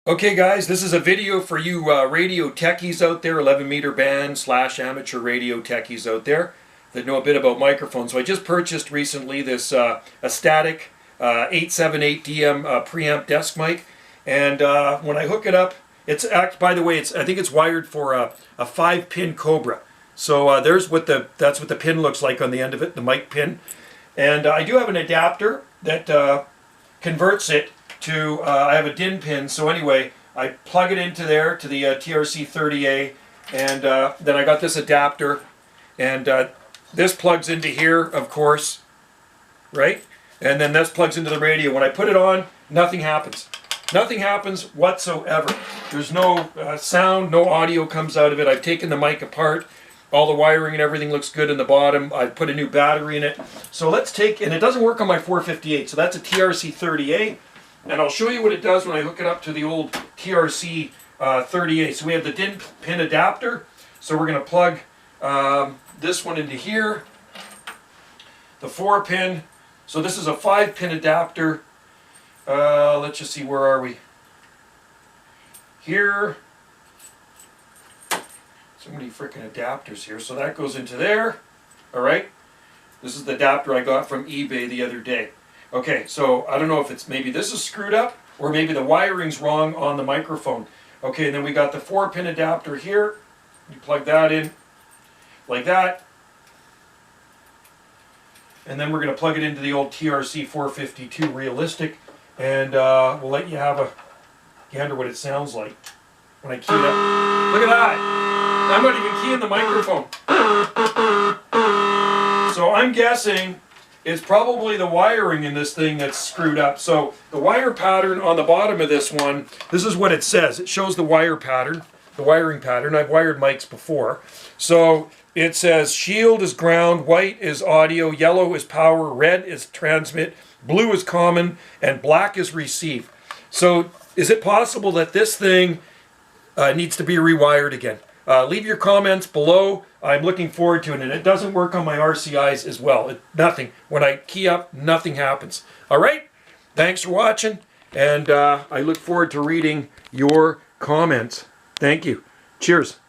Okay guys, this is a video for you radio techies out there, 11-meter band / amateur radio techies out there that know a bit about microphones. So I just purchased recently this Astatic 878DM preamp desk mic, and when I hook it up, by the way, I think it's wired for a 5-pin Cobra. So that's what the pin looks like on the end of it, the mic pin. And I do have an adapter that converts it to, I have a DIN pin, so anyway, I plug it into there, to the TRC30A, and then I got this adapter, and this plugs into here, of course, right? And then this plugs into the radio. When I put it on, nothing happens. Nothing happens whatsoever. There's no sound, no audio comes out of it. I've taken the mic apart. All the wiring and everything looks good in the bottom. I put a new battery in it. So let's take, and it doesn't work on my 458, so that's a TRC30A. And I'll show you what it does when I hook it up to the old TRC 30A. So we have the DIN pin adapter. So we're going to plug this one into here. The 4-pin. So this is a 5-pin adapter. Let's just see, where are we? Here. So many freaking adapters here. So that goes into there. Alright. This is the adapter I got from eBay the other day. Okay, so I don't know if it's maybe this is screwed up or maybe the wiring's wrong on the microphone. Okay, and then we got the 4-pin adapter here. You plug that in like that. And then we're going to plug it into the old TRC 452 Realistic, and we'll let you have a gander what it sounds like when I key it up. Look at that! I'm not even keying the microphone. So I'm guessing it's probably the wiring in this thing that's screwed up. So the wire pattern on the bottom of this one, this is what it says. It shows the wire pattern, the wiring pattern. I've wired mics before. So it says shield is ground, white is audio, yellow is power, red is transmit, blue is common, and black is receive. So is it possible that this thing needs to be rewired again? Leave your comments below. I'm looking forward to it, and it doesn't work on my RCIs as well. Nothing. When I key up, nothing happens. All right? Thanks for watching, and I look forward to reading your comments. Thank you. Cheers.